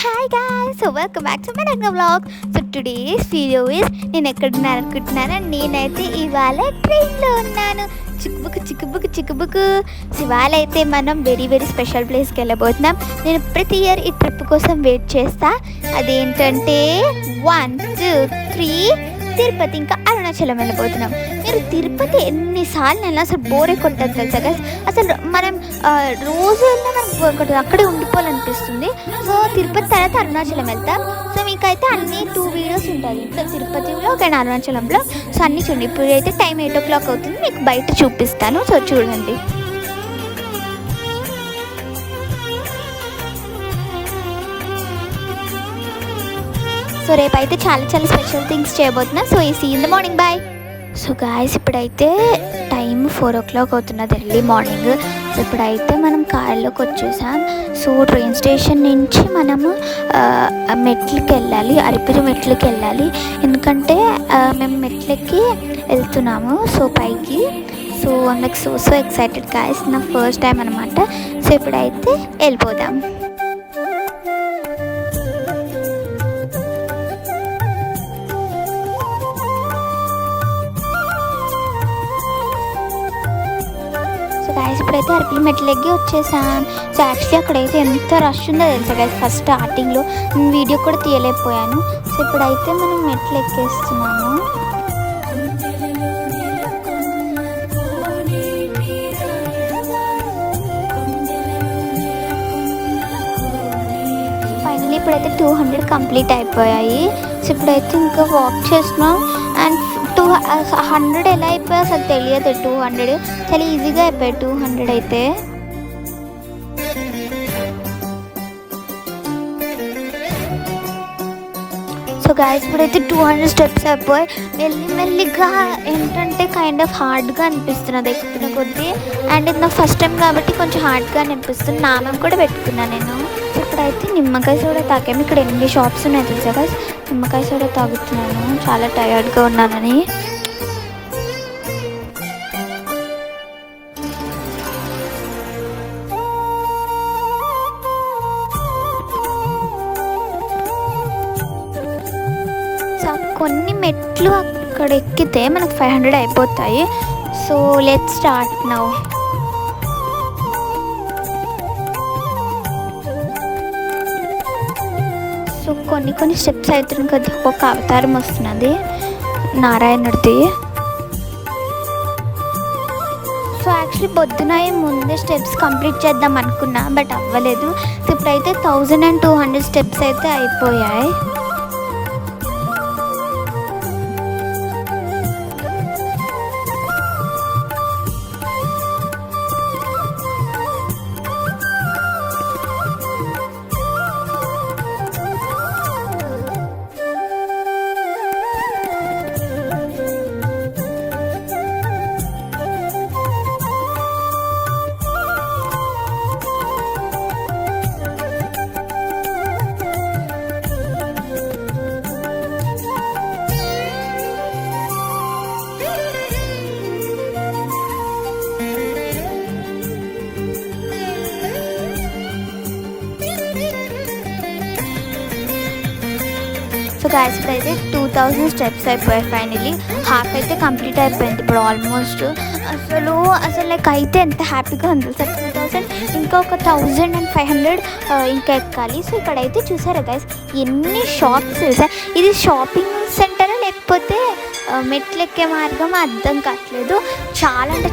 Hi guys, so welcome back to my vlog. So today's video is నేను ఎక్కడున్నాను అనుకుంటున్నాను. నేనైతే ఇవాళ ట్రైన్లో ఉన్నాను. చిక్కుబుక్. సో ఇవాళ అయితే మనం వెరీ స్పెషల్ ప్లేస్కి వెళ్ళబోతున్నాం. నేను ప్రతి ఇయర్ ఈ ట్రిప్ కోసం వెయిట్ చేస్తా. అదేంటంటే 1 2 3 తిరుపతి, ఇంకా అరుణాచలం వెళ్ళబోతున్నాం. మీరు తిరుపతి ఎన్నిసార్లు వెళ్ళినా అసలు బోరే కొట్టదు తెలుసా గైస్. అసలు మనం రోజు వెళ్ళినా మనకు బోర్ కొట్టదు, అక్కడే ఉండిపోవాలనిపిస్తుంది. సో తిరుపతి తర్వాత అరుణాచలం వెళ్తాం. సో మీకైతే అన్ని 2 వీడియోస్ ఉంటాయి, ఇంట్లో Tirupati vlog and Arunachalam vlog. So అన్నీ చూడండి. ఇప్పుడు అయితే టైం 8 o'clock అవుతుంది, మీకు బయట చూపిస్తాను. సో చూడండి. సో రేపైతే చాలా స్పెషల్ థింగ్స్ చేయబోతున్నా. సో ఈ see in the morning, bye. So guys, ఇప్పుడైతే టైం 4 o'clock అవుతున్నది, ఎర్లీ మార్నింగ్. సో ఇప్పుడైతే మనం కార్లోకి వచ్చేసాం. సో ట్రైన్ స్టేషన్ నుంచి మనము మెట్లకి వెళ్ళాలి, అరిపిరి మెట్లకి వెళ్ళాలి. ఎందుకంటే మేము మెట్లకి వెళ్తున్నాము, సో పైకి. సో నాకు సో ఎక్సైటెడ్ గాయస్, నా ఫస్ట్ టైం అనమాట. సో ఇప్పుడైతే వెళ్ళిపోదాం. గైస్ ఇప్పుడైతే అరకులు మెట్లెక్కి వచ్చేసాం. సో యాక్చువల్లీ అక్కడైతే ఎంత రష్ ఉందో తెలుసా గైస్. ఫస్ట్ స్టార్టింగ్లో నేను వీడియో కూడా తీయలేకపోయాను. సో ఇప్పుడైతే మనం మెట్లు ఎక్కేస్తున్నాము. ఫైనల్లీ ఇప్పుడైతే 200 కంప్లీట్ అయిపోయాయి. సో ఇప్పుడైతే ఇంకా వాక్ చేస్తున్నాం. అండ్ 100 ఎలా అయిపోయా అసలు తెలియదు. 200 చాలా ఈజీగా అయిపోయాయి. 200 అయితే సో గాయస్ ఇప్పుడైతే 200 స్టెప్స్ అయిపోయి మెల్లిగా ఏంటంటే కైండ్ ఆఫ్ హార్డ్గా అనిపిస్తున్నది ఎక్కుతున్న కొద్దీ. అండ్ ఇది నాకు ఫస్ట్ టైం కాబట్టి కొంచెం హార్డ్గా అనిపిస్తుంది. నామం కూడా పెట్టుకున్నాను నేను. ఇప్పుడైతే నిమ్మకాయ సోడా తాగాము. ఇక్కడ ఎన్ని షాప్స్ ఉన్నాయి తెలుసా గైస్. నిమ్మకాయ సోడా తాగుతున్నాను, చాలా టయర్డ్గా ఉన్నానని. కొన్ని మెట్లు అక్కడ ఎక్కితే మనకు 500 అయిపోతాయి. So let's start now. So కొన్ని స్టెప్స్ అవుతుంది కదా, ఒక అవతారం వస్తున్నది నారాయణుడిది. సో యాక్చువల్లీ పొద్దున ముందే స్టెప్స్ కంప్లీట్ చేద్దాం అనుకున్నా, బట్ అవ్వలేదు. సో ఇప్పుడైతే 1200 స్టెప్స్ అయితే అయిపోయాయి. సో గాయస్ ఇప్పుడైతే 2000 స్టెప్స్ అయిపోయాయి. ఫైనలీ హాఫ్ అయితే కంప్లీట్ అయిపోయింది ఇప్పుడు ఆల్మోస్ట్. అసలు లైక్ అయితే ఎంత హ్యాపీగా ఉంది సార్. 2000 ఇంకా ఒక 1500 ఇంకా ఎక్కాలి. సో ఇక్కడైతే చూసారా గైస్ ఎన్ని షాప్స్ తెలుసా. ఇది షాపింగ్ సెంటరా లేకపోతే మెట్లు ఎక్కే మార్గం అర్థం కావట్లేదు.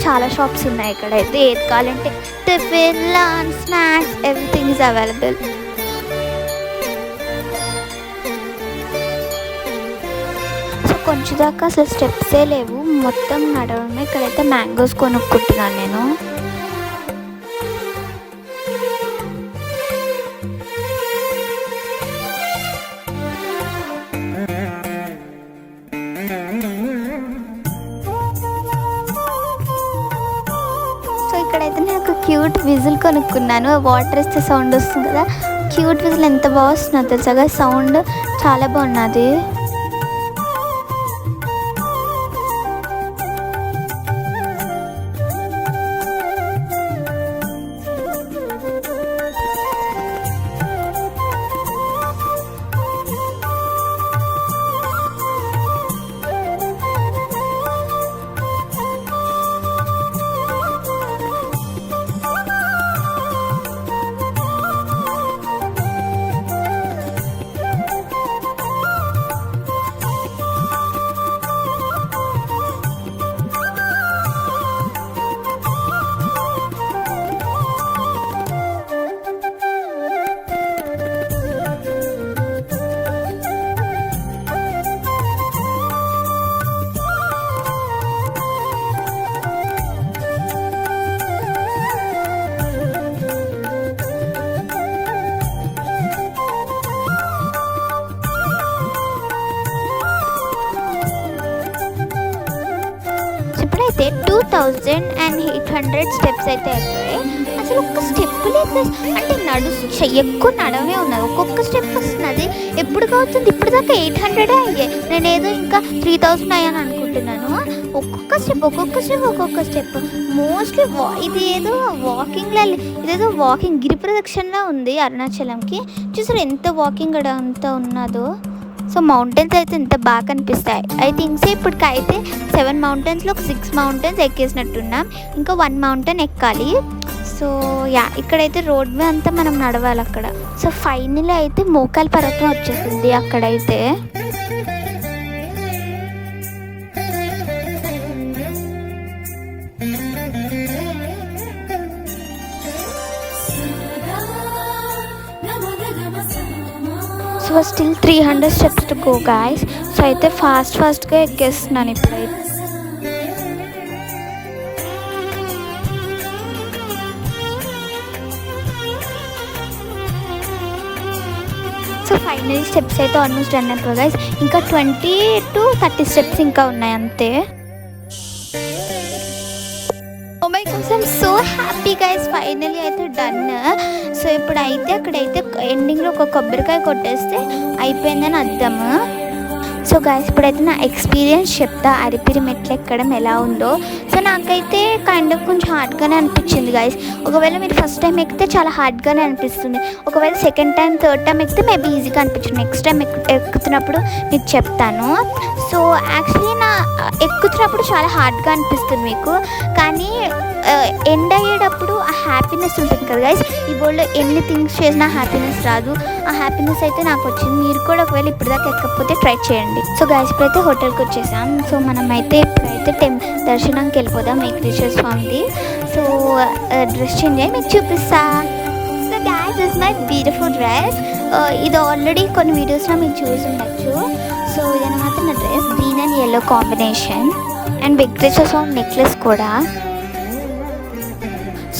చాలా షాప్స్ ఉన్నాయి ఇక్కడైతే. ఏది కావాలంటే tiffin, lunch, snacks, everything is available. కొంచెం దాకా అసలు స్టెప్సే లేవు, మొత్తం నడవడమే. ఇక్కడైతే మ్యాంగోస్ కొనుక్కుంటున్నాను నేను. సో ఇక్కడైతే నేను ఒక క్యూట్ విజిల్ కొనుక్కున్నాను. వాటర్ ఇస్తే సౌండ్ వస్తుంది కదా, క్యూట్ విజిల్ ఎంత బాగా వస్తుందో తెలుసా. సౌండ్ చాలా బాగున్నది. 1800 స్టెప్స్ అయితే అయిపోయాయి. అసలు ఒక్క స్టెప్ లేదు, అంటే ఎక్కువ నడవనే ఉన్నది, ఒక్కొక్క స్టెప్ వస్తున్నది. ఎప్పుడు అవుతుంది, ఇప్పుడు దాకా 800 అయ్యాయి. నేను ఏదో ఇంకా 3000 అయ్యాను అనుకుంటున్నాను. ఒక్కొక్క స్టెప్ మోస్ట్లీ ఇది ఏదో ఇదేదో వాకింగ్ గిరి ప్రదక్షిణలా ఉంది అరుణాచలంకి. చూసారు ఎంత వాకింగ్ అంతా ఉన్నదో. సో మౌంటైన్స్ అయితే ఎంత బాగా కనిపిస్తాయి. ఐ థింక్ ఇప్పటికైతే 7 మౌంటైన్స్లో 6 మౌంటైన్స్ ఎక్కేసినట్టున్నాం, ఇంకా 1 మౌంటైన్ ఎక్కాలి. సో ఇక్కడైతే రోడ్ వే అంతా మనం నడవాలి అక్కడ. సో ఫైనల్ అయితే మోకాల్ పర్వతం వచ్చేసింది అక్కడైతే. So still 300 steps to go guys. So అయితే ఫాస్ట్గా ఎక్కేస్తున్నాను ఇప్పుడైతే. సో ఫైనల్ స్టెప్స్ అయితే ఆల్మోస్ట్ రన్ అయిపోయి గైస్. ఇంకా 20 to 30 స్టెప్స్ ఇంకా ఉన్నాయి అంతే. Oh my god, I'm so happy guys, finally అయితే డన్. సో ఇప్పుడైతే అక్కడైతే ఎండింగ్లో ఒక కొబ్బరికాయ కొట్టేస్తే అయిపోయిందని అర్థము. సో గైస్ ఇప్పుడైతే నా ఎక్స్పీరియన్స్ చెప్తా, అరిపిరి మెట్లు ఎక్కడం ఎలా ఉందో. సో నాకైతే కొంచెం హార్డ్గానే అనిపించింది గైస్. ఒకవేళ మీరు ఫస్ట్ టైం ఎక్కితే చాలా హార్డ్గానే అనిపిస్తుంది, ఒకవేళ సెకండ్ టైం థర్డ్ టైం ఎక్కితే మేబీ ఈజీగా అనిపించింది. నెక్స్ట్ టైం ఎక్కుతున్నప్పుడు మీకు చెప్తాను. సో యాక్చువల్లీ ఎక్కుతున్నప్పుడు చాలా హార్డ్గా అనిపిస్తుంది మీకు, కానీ ఎండ్ అయ్యేటప్పుడు ఆ హ్యాపీనెస్ ఉంటుంది కదా గైస్. ఈ వరల్డ్లో ఎన్ని థింగ్స్ చేసినా హ్యాపీనెస్ రాదు, ఆ హ్యాపీనెస్ అయితే నాకు వచ్చింది. మీరు కూడా ఒకవేళ ఇప్పటిదాకా ఎక్కకపోతే ట్రై చేయండి. సో గైస్ ఇప్పుడైతే హోటల్కి వచ్చేసాం. సో మనమైతే ఇప్పుడైతే దర్శనానికి వెళ్ళిపోదాం వెంకటేశ్వర స్వామిది. సో డ్రెస్ చేంజ్ అయ్యి మీకు చూపిస్తా. So guys this my beautiful dress. ఇది ఆల్రెడీ కొన్ని వీడియోస్లో మీరు చూసి ఉండొచ్చు. సో ఇదన్నమాట నా dress, green and yellow combination, and Venkateswara Swami necklace కూడా.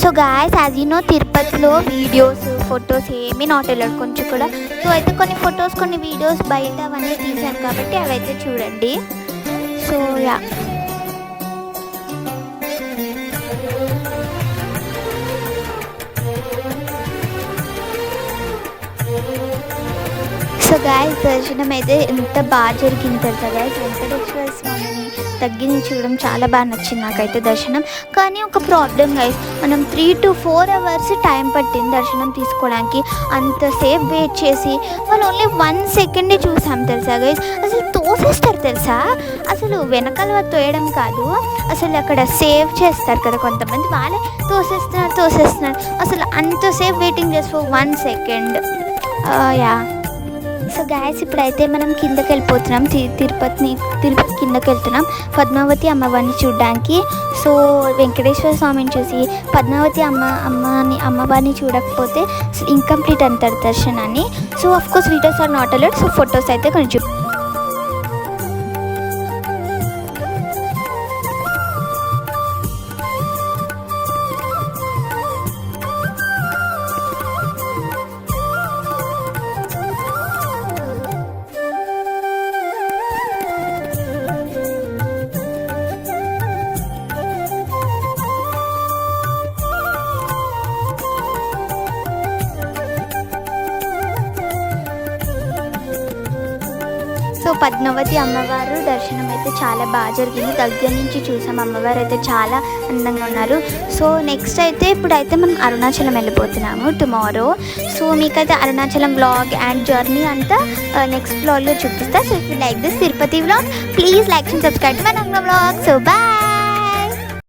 So guys as you know తిరుపతిలో వీడియోస్ ఫొటోస్ ఏమీ నాట్ అలౌడ్ కొంచెం కూడా. సో అయితే కొన్ని ఫొటోస్ కొన్ని వీడియోస్ బయట అవన్నీ తీసాను కాబట్టి అవైతే చూడండి. సో సో గాయస్ దర్శనం అయితే ఎంత బాగా జరిగింది తెలుసా గాయస్. వెంకటేశ్వర స్వామిని దగ్గర నుంచి చూడడం చాలా బాగా నచ్చింది నాకైతే దర్శనం. కానీ ఒక ప్రాబ్లం గైస్, మనం 3 to 4 hours టైం పట్టింది దర్శనం తీసుకోవడానికి. అంతసేపు వెయిట్ చేసి వాళ్ళు ఓన్లీ 1 second చూసాం తెలుసా గైస్. అసలు తోసేస్తారు తెలుసా, అసలు వెనకాల తోయడం కాదు, అసలు అక్కడ సేవ్ చేస్తారు కదా కొంతమంది, వాళ్ళే తోసేస్తున్నారు. అసలు అంతసేపు వెయిటింగ్ చేసి 1 second. సో గాయస్ ఇప్పుడైతే మనం కిందకి వెళ్ళిపోతున్నాం, తిరుపతి కిందకి వెళ్తున్నాం పద్మావతి అమ్మవారిని చూడడానికి. సో వెంకటేశ్వర స్వామిని చూసి పద్మావతి అమ్మవారిని చూడకపోతే ఇన్కంప్లీట్ అంటారు దర్శనాన్ని. So of course videos are not allowed. So photos అయితే కొంచెం సో పద్మావతి అమ్మవారు దర్శనం అయితే చాలా బాగా జరిగింది, దగ్గర నుంచి చూసాం. అమ్మవారు అయితే చాలా అందంగా ఉన్నారు. సో నెక్స్ట్ అయితే ఇప్పుడైతే మనం అరుణాచలం వెళ్ళిపోతున్నాము టుమారో. సో మీకైతే అరుణాచలం వ్లాగ్ అండ్ జర్నీ అంతా నెక్స్ట్ వ్లాగ్లో చూపిస్తా. So if you like this Tirupati vlog please like and subscribe my నంగ వ్లాగ్. So bye.